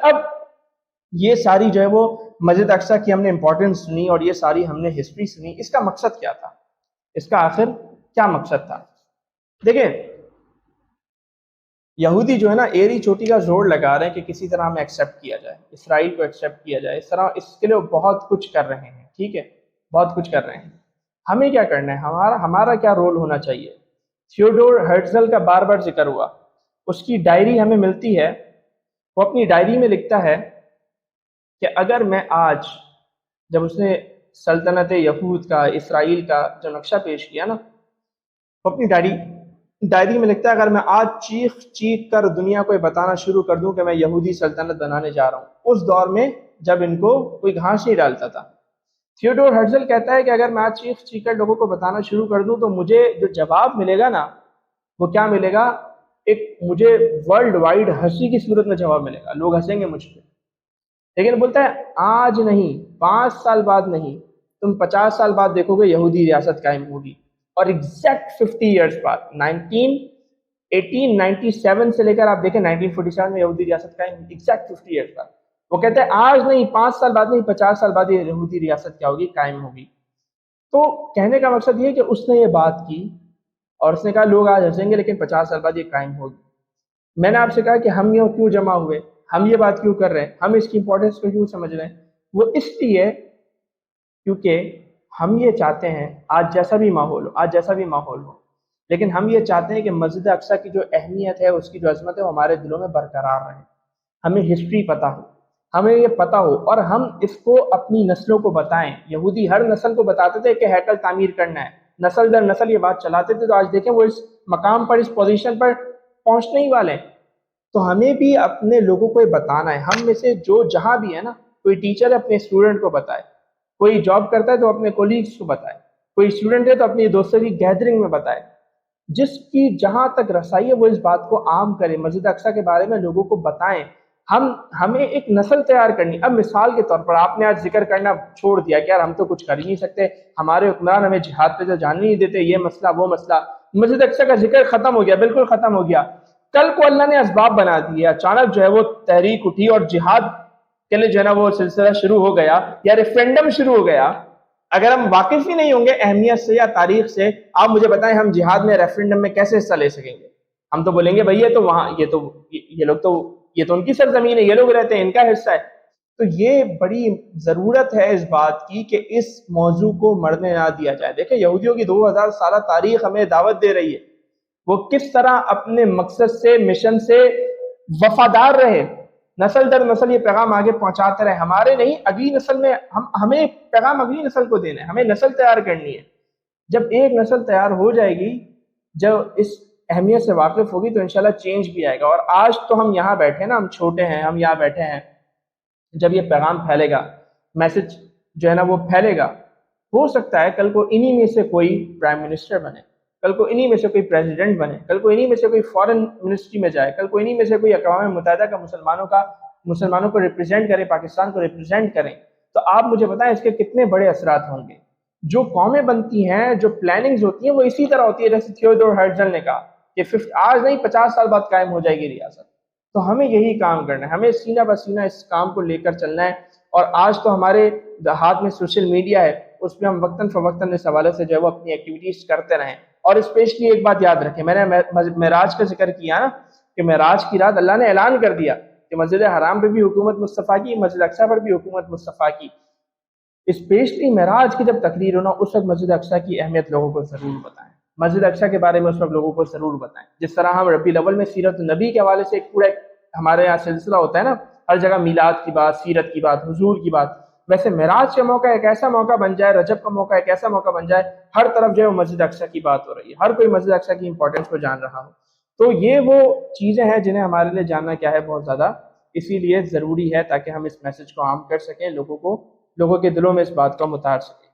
اب یہ ساری جو ہے وہ مسجد اقصیٰ کی ہم نے امپورٹنس سنی اور یہ ساری ہم نے ہسٹری سنی، اس کا مقصد کیا تھا؟ اس کا آخر کیا مقصد تھا؟ دیکھیں یہودی جو ہے نا ایری چوٹی کا زور لگا رہے ہیں کہ کسی طرح ہمیں ایکسیپٹ کیا جائے، اسرائیل کو ایکسیپٹ کیا جائے، اس طرح اس کے لیے بہت کچھ کر رہے ہیں، ٹھیک ہے، بہت کچھ کر رہے ہیں۔ ہمیں کیا کرنا ہے؟ ہمارا کیا رول ہونا چاہیے؟ تھیوڈور ہرٹزل کا بار بار ذکر ہوا، اس کی ڈائری ہمیں ملتی ہے، وہ اپنی ڈائری میں لکھتا ہے کہ اگر میں آج، جب اس نے سلطنت یہود کا، اسرائیل کا جو نقشہ پیش کیا نا، وہ اپنی ڈائری میں لکھتا ہے اگر میں آج چیخ چیخ کر دنیا کو یہ بتانا شروع کر دوں کہ میں یہودی سلطنت بنانے جا رہا ہوں، اس دور میں جب ان کو کوئی گھاس نہیں ڈالتا تھا، تھیوڈور ہرٹزل کہتا ہے کہ اگر میں آج چیخ چیخ کر لوگوں کو بتانا شروع کر دوں تو مجھے جو جواب ملے گا نا، وہ کیا ملے گا؟ ایک مجھے ورلڈ وائڈ ہنسی کی صورت میں جواب ملے گا، لوگ ہنسیں گے مجھ پہ۔ لیکن بولتا ہے آج نہیں، 5 سال بعد نہیں، تم 50 سال بعد دیکھو گے یہودی ریاست قائم ہوگی، اور ایگزیکٹ 50 ایئرس بعد 1897 سے لے کر آپ دیکھیں 1947 میں یہودی ریاست قائم ہوگی، ایگزیکٹ 50 ایئرس بعد۔ وہ کہتے ہیں آج نہیں، 5 سال بعد نہیں، 50 سال بعد یہ یہودی ریاست کیا ہوگی؟ قائم ہوگی۔ تو کہنے کا مقصد یہ کہ اس نے یہ بات کی اور اس نے کہا لوگ آج ہنسیں گے لیکن 50 سال بعد یہ قائم ہوگی۔ میں نے آپ سے کہا کہ ہم یوں کیوں جمع ہوئے، ہم یہ بات کیوں کر رہے ہیں، ہم اس کی امپورٹنس کو کیوں سمجھ رہے ہیں؟ وہ اس لیے کیونکہ ہم یہ چاہتے ہیں آج جیسا بھی ماحول ہو، لیکن ہم یہ چاہتے ہیں کہ مسجد اقصیٰ کی جو اہمیت ہے، اس کی جو عظمت ہے، وہ ہمارے دلوں میں برقرار رہے، ہمیں ہسٹری پتہ ہو، ہمیں یہ پتہ ہو، اور ہم اس کو اپنی نسلوں کو بتائیں۔ یہودی ہر نسل کو بتاتے تھے کہ ہیکل تعمیر کرنا ہے، نسل در نسل یہ بات چلاتے تھے، تو آج دیکھیں وہ اس مقام پر، اس پوزیشن پر پہنچنے ہی والے ہیں۔ تو ہمیں بھی اپنے لوگوں کو یہ بتانا ہے، ہم میں سے جو جہاں بھی ہے نا، کوئی ٹیچر اپنے اسٹوڈنٹ کو بتائے، کوئی جاب کرتا ہے تو اپنے کولیگس کو بتائے، کوئی اسٹوڈنٹ ہے تو اپنی دوستوں کی گیدرنگ میں بتائے، جس کی جہاں تک رسائی ہے وہ اس بات کو عام کرے، مسجد اقصیٰ کے بارے میں لوگوں کو بتائیں۔ ہمیں ایک نسل تیار کرنی۔ اب مثال کے طور پر آپ نے آج ذکر کرنا چھوڑ دیا کہ یار ہم تو کچھ کر ہی نہیں سکتے، ہمارے حکمران ہمیں جہاد پہ تو جانے نہیں دیتے، یہ مسئلہ وہ مسئلہ، مسجد اقصیٰ کا ذکر ختم ہو گیا، بالکل ختم ہو گیا۔ کل کو اللہ نے اسباب بنا دیے، اچانک جو ہے وہ تحریک اٹھی اور جہاد کے لیے جو ہے نا وہ سلسلہ شروع ہو گیا، یا ریفرینڈم شروع ہو گیا۔ اگر ہم واقف ہی نہیں ہوں گے اہمیت سے یا تاریخ سے، آپ مجھے بتائیں ہم جہاد میں، ریفرینڈم میں کیسے حصہ لے سکیں گے؟ ہم تو بولیں گے بھئی یہ تو وہاں، یہ تو ان کی سرزمین ہے، یہ لوگ رہتے ہیں، ان کا حصہ ہے۔ تو یہ بڑی ضرورت ہے اس بات کی کہ اس موضوع کو مرنے نہ دیا جائے۔ دیکھیں یہودیوں کی 2000 سالہ تاریخ ہمیں دعوت دے رہی ہے، وہ کس طرح اپنے مقصد سے، مشن سے وفادار رہے، نسل در نسل یہ پیغام آگے پہنچاتے رہے۔ ہمارے نہیں، اگلی نسل میں ہمیں پیغام اگلی نسل کو دینا ہے، ہمیں نسل تیار کرنی ہے۔ جب ایک نسل تیار ہو جائے گی، جب اس اہمیت سے واقف ہوگی، تو انشاءاللہ چینج بھی آئے گا۔ اور آج تو ہم یہاں بیٹھے نا، ہم چھوٹے ہیں، ہم یہاں بیٹھے ہیں، جب یہ پیغام پھیلے گا، میسج جو ہے نا وہ پھیلے گا، ہو سکتا ہے کل کو انہی میں سے کوئی پرائم منسٹر بنے، کل کو انہی میں سے کوئی پریزیڈنٹ بنے، کل کو انہی میں سے کوئی فارن منسٹری میں جائے، کل کو انہی میں سے کوئی اقوام متحدہ کا مسلمانوں کو ریپرزینٹ کرے، پاکستان کو ریپرزینٹ کریں۔ تو آپ مجھے بتائیں اس کے کتنے بڑے اثرات ہوں گے۔ جو قومیں بنتی ہیں، جو پلاننگز ہوتی ہیں، وہ اسی طرح ہوتی ہے جیسے تھیوڈور ہرٹزل نے کہا کہ آج نہیں 50 سال بعد قائم ہو جائے گی ریاست۔ تو ہمیں یہی کام کرنا ہے، ہمیں سینہ بہ سینہ اس کام کو لے کر چلنا ہے۔ اور آج تو ہمارے ہاتھ میں سوشل میڈیا ہے، اس پہ ہم وقتاً فوقتاً اس حوالے سے جو ہے وہ اپنی ایکٹیویٹیز کرتے رہیں۔ اور اسپیشلی ایک بات یاد رکھیں، میں نے معراج کا ذکر کیا نا، کہ معراج کی رات اللہ نے اعلان کر دیا کہ مسجد حرام پہ بھی حکومت مصطفیٰ کی، مسجد اقصیٰ پر بھی حکومت مصطفیٰ کی۔ اسپیشلی معراج کی جب تقریر ہونا، اس وقت مسجد اقصیٰ کی اہمیت لوگوں کو ضرور بتائیں، مسجد اقصیٰ کے بارے میں اس وقت لوگوں کو ضرور بتائیں۔ جس طرح ہم ربیع الاول میں سیرت النبی کے حوالے سے ایک پورا ہمارے یہاں سلسلہ ہوتا ہے نا، ہر جگہ میلاد کی بات، سیرت کی بات، حضور کی بات، ویسے معراج کا موقع ایک ایسا موقع بن جائے، رجب کا موقع ایک ایسا موقع بن جائے، ہر طرف جو ہے مسجد اقصیٰ کی بات ہو رہی ہے، ہر کوئی مسجد اقصیٰ کی امپورٹنس کو جان رہا ہو۔ تو یہ وہ چیزیں ہیں جنہیں ہمارے لیے جاننا کیا ہے بہت زیادہ اسی لیے ضروری ہے، تاکہ ہم اس میسج کو عام کر سکیں، لوگوں کے دلوں میں اس بات کو ہم اتار سکیں۔